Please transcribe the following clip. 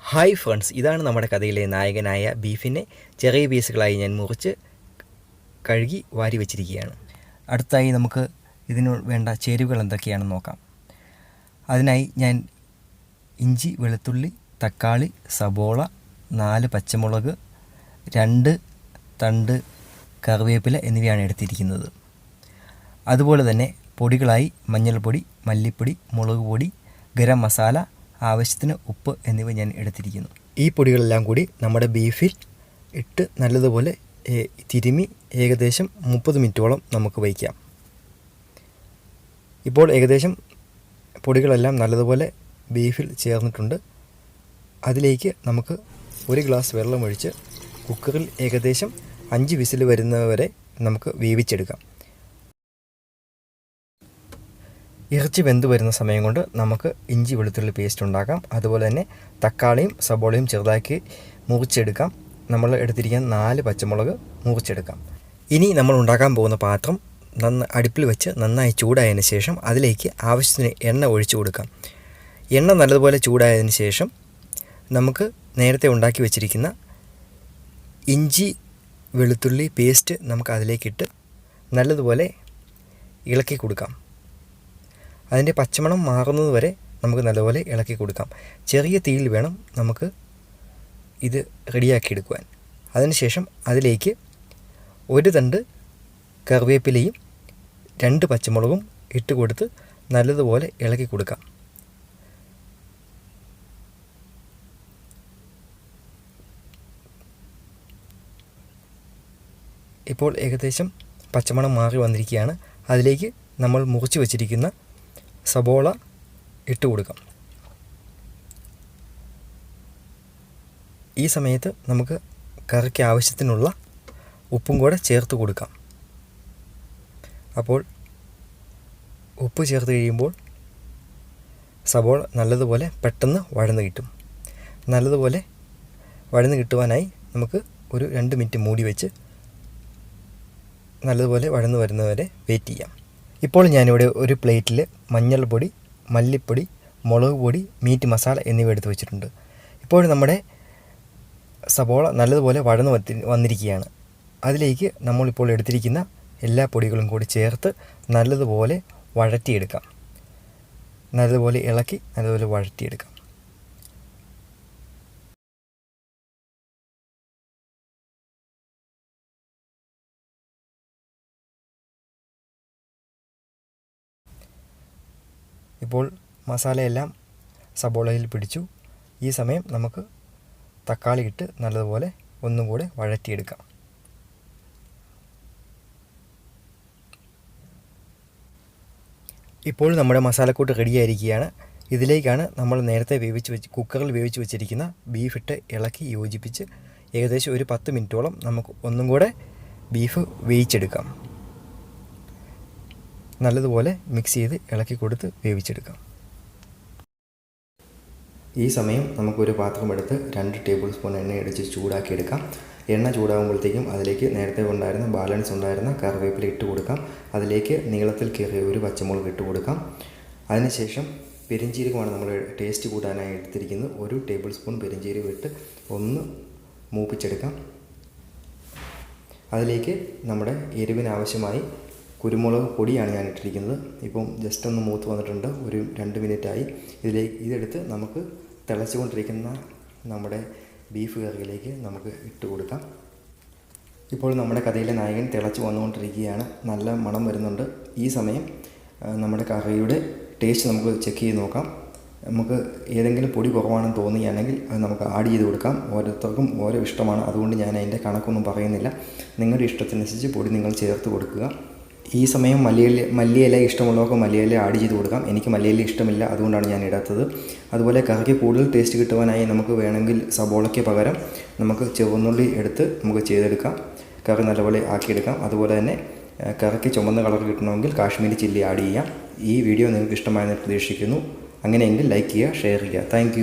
Hi friends, ഇതാണ് നമ്മുടെ കഥയിലെ നായകനായ ബീഫിനെ ചെറിയ പീസുകളായി ഞാൻ മുറിച്ച് കഴുകി വാരി വെച്ചിരിക്കുകയാണ്. അടുത്തായി നമുക്ക് ഇതിന് വേണ്ട ചേരുവകൾ എന്തൊക്കെയാണെന്ന് നോക്കാം. അതിനായി ഞാൻ ഇഞ്ചി, വെളുത്തുള്ളി, തക്കാളി, സബോള, 4 പച്ചമുളക്, 2 തണ്ട് കറിവേപ്പില എന്നിവയാണ് എടുത്തിരിക്കുന്നത്. അതുപോലെ തന്നെ പൊടികളായി മഞ്ഞൾപ്പൊടി, മല്ലിപ്പൊടി, മുളക് പൊടി, ഗരം മസാല, ആവശ്യത്തിന് ഉപ്പ് എന്നിവ ഞാൻ എടുത്തിരിക്കുന്നു. ഈ പൊടികളെല്ലാം കൂടി നമ്മുടെ ബീഫിൽ ഇട്ട് നല്ലതുപോലെ തിരുമി ഏകദേശം 30 മിനിറ്റോളം നമുക്ക് വയ്ക്കാം. ഇപ്പോൾ ഏകദേശം പൊടികളെല്ലാം നല്ലതുപോലെ ബീഫിൽ ചേർന്നിട്ടുണ്ട്. അതിലേക്ക് നമുക്ക് 1 ഗ്ലാസ് വെള്ളം ഒഴിച്ച് കുക്കറിൽ ഏകദേശം 5 വിസിൽ വരുന്നവരെ നമുക്ക് വേവിച്ചെടുക്കാം. ഇറച്ചി വെന്ത് വരുന്ന സമയം കൊണ്ട് നമുക്ക് ഇഞ്ചി വെളുത്തുള്ളി പേസ്റ്റ് ഉണ്ടാക്കാം. അതുപോലെ തന്നെ തക്കാളിയും സബോളയും ചെറുതാക്കി മുറിച്ചെടുക്കാം. നമ്മൾ എടുത്തിരിക്കുന്ന 4 പച്ചമുളക് മുറിച്ചെടുക്കാം. ഇനി നമ്മൾ ഉണ്ടാക്കാൻ പോകുന്ന പാത്രം അടുപ്പിൽ വെച്ച് നന്നായി ചൂടായതിന് ശേഷം അതിലേക്ക് ആവശ്യത്തിന് എണ്ണ ഒഴിച്ചു കൊടുക്കാം. എണ്ണ നല്ലതുപോലെ ചൂടായതിന് ശേഷം നമുക്ക് നേരത്തെ ഉണ്ടാക്കി വെച്ചിരിക്കുന്ന ഇഞ്ചി വെളുത്തുള്ളി പേസ്റ്റ് നമുക്ക് അതിലേക്കിട്ട് നല്ലതുപോലെ ഇളക്കി കൊടുക്കാം. അതിൻ്റെ പച്ചമണം മാറുന്നത് വരെ നമുക്ക് നല്ലപോലെ ഇളക്കി കൊടുക്കാം. ചെറിയ തീയിൽ വേണം നമുക്ക് ഇത് റെഡിയാക്കി എടുക്കുവാൻ. അതിനുശേഷം അതിലേക്ക് 1 തണ്ട് കറിവേപ്പിലയും 2 പച്ചമുളകും ഇട്ട് കൊടുത്ത് നല്ലതുപോലെ ഇളക്കി കൊടുക്കാം. ഇപ്പോൾ ഏകദേശം പച്ചമണം മാറി വന്നിരിക്കുകയാണ്. അതിലേക്ക് നമ്മൾ മുറിച്ച് വച്ചിരിക്കുന്ന സബോള ഇട്ട് കൊടുക്കാം. ഈ സമയത്ത് നമുക്ക് കറിക്ക് ആവശ്യത്തിനുള്ള ഉപ്പും കൂടെ ചേർത്ത് കൊടുക്കാം. അപ്പോൾ ഉപ്പ് ചേർത്ത് കഴിയുമ്പോൾ സബോള നല്ലതുപോലെ പെട്ടെന്ന് വഴന്ന് കിട്ടും. നല്ലതുപോലെ വഴന്ന് കിട്ടുവാനായി നമുക്ക് ഒരു 2 മിനിറ്റ് മൂടി വെച്ച് നല്ലതുപോലെ വഴന്ന് വരുന്നവരെ വെയിറ്റ് ചെയ്യാം. ഇപ്പോൾ ഞാനിവിടെ ഒരു പ്ലേറ്റിൽ മഞ്ഞൾപ്പൊടി, മല്ലിപ്പൊടി, മുളക് പൊടി, മീറ്റ് മസാല എന്നിവ എടുത്ത് വെച്ചിട്ടുണ്ട്. ഇപ്പോൾ നമ്മുടെ സബോള നല്ലതുപോലെ വഴന്ന് വന്നിരിക്കുകയാണ്. അതിലേക്ക് നമ്മളിപ്പോൾ എടുത്തിരിക്കുന്ന എല്ലാ പൊടികളും കൂടി ചേർത്ത് നല്ലതുപോലെ വഴറ്റിയെടുക്കാം. നല്ലതുപോലെ ഇളക്കി നല്ലതുപോലെ വഴറ്റിയെടുക്കാം. ഇപ്പോൾ മസാലയെല്ലാം സബോളയിൽ പിടിച്ചു. ഈ സമയം നമുക്ക് തക്കാളി ഇട്ട് നല്ലതുപോലെ ഒന്നും കൂടെ വഴറ്റിയെടുക്കാം. ഇപ്പോൾ നമ്മുടെ മസാലക്കൂട്ട് റെഡിയായിരിക്കുകയാണ്. ഇതിലേക്കാണ് നമ്മൾ നേരത്തെ കുക്കറിൽ വേവിച്ച് വെച്ചിരിക്കുന്ന ബീഫിട്ട് ഇളക്കി യോജിപ്പിച്ച് ഏകദേശം ഒരു 10 മിനിറ്റോളം നമുക്ക് ഒന്നും കൂടെ ബീഫ് വേവിച്ചെടുക്കാം. നല്ലതുപോലെ മിക്സ് ചെയ്ത് ഇളക്കി കൊടുത്ത് വേവിച്ചെടുക്കാം. ഈ സമയം നമുക്കൊരു പാത്രമെടുത്ത് 2 ടേബിൾ സ്പൂൺ എണ്ണ അടിച്ച് ചൂടാക്കിയെടുക്കാം. എണ്ണ ചൂടാകുമ്പോഴത്തേക്കും അതിലേക്ക് നേരത്തെ ബാലൻസ് ഉണ്ടായിരുന്ന കറിവേപ്പില ഇട്ട് കൊടുക്കാം. അതിലേക്ക് നീളത്തിൽ കീറിയ ഒരു പച്ചമുളക് ഇട്ട് കൊടുക്കാം. അതിനുശേഷം പെരിഞ്ചീരകമാണ് നമ്മൾ ടേസ്റ്റ് കൂട്ടാനായി എടുത്തിരിക്കുന്നത്. 1 ടേബിൾ സ്പൂൺ പെരിഞ്ചീരകം ഇട്ട് ഒന്ന് മൂപ്പിച്ചെടുക്കാം. അതിലേക്ക് നമ്മുടെ എരിവിന് ആവശ്യമായി കുരുമുളക് പൊടിയാണ് ഞാൻ ഇട്ടിരിക്കുന്നത്. ഇപ്പം ജസ്റ്റ് ഒന്ന് മൂത്ത് വന്നിട്ടുണ്ട്. ഒരു 2 മിനിറ്റായി. ഇതെടുത്ത് നമുക്ക് തിളച്ചുകൊണ്ടിരിക്കുന്ന നമ്മുടെ ബീഫ് കറിയിലേക്ക് നമുക്ക് ഇട്ട് കൊടുക്കാം. ഇപ്പോൾ നമ്മുടെ കഥയിലെ നായകൻ തിളച്ച് വന്നുകൊണ്ടിരിക്കുകയാണ്. നല്ല മണം വരുന്നുണ്ട്. ഈ സമയം നമ്മുടെ കറിയുടെ ടേസ്റ്റ് നമുക്ക് ചെക്ക് ചെയ്ത് നോക്കാം. നമുക്ക് ഏതെങ്കിലും പൊടി കുറവാണെന്ന് തോന്നുകയാണെങ്കിൽ അത് നമുക്ക് ആഡ് ചെയ്ത് കൊടുക്കാം. ഓരോരുത്തർക്കും ഓരോ ഇഷ്ടമാണ്. അതുകൊണ്ട് ഞാൻ അതിൻ്റെ കണക്കൊന്നും പറയുന്നില്ല. നിങ്ങളുടെ ഇഷ്ടത്തിനനുസരിച്ച് പൊടി നിങ്ങൾ ചേർത്ത് കൊടുക്കുക. ഈ സമയം മല്ലിയില ഇഷ്ടമുള്ളവർക്ക് മല്ലിയില ആഡ് ചെയ്ത് കൊടുക്കാം. എനിക്ക് മല്ലിയില ഇഷ്ടമില്ല, അതുകൊണ്ടാണ് ഞാൻ ഇടാത്തത്. അതുപോലെ കറിക്ക് കൂടുതൽ ടേസ്റ്റ് കിട്ടുവാനായി നമുക്ക് വേണമെങ്കിൽ സബോളയ്ക്ക് പകരം നമുക്ക് ചുവന്നുള്ളി എടുത്ത് നമുക്ക് ചെയ്തെടുക്കാം. കറി നല്ലപോലെ ആക്കിയെടുക്കാം. അതുപോലെ തന്നെ കറിക്ക് ചുമന്ന കളർ കിട്ടണമെങ്കിൽ കാശ്മീരി ചില്ലി ആഡ് ചെയ്യാം. ഈ വീഡിയോ നിങ്ങൾക്ക് ഇഷ്ടമായെന്ന് പ്രതീക്ഷിക്കുന്നു. അങ്ങനെയെങ്കിൽ ലൈക്ക് ചെയ്യുക, ഷെയർ ചെയ്യുക. താങ്ക്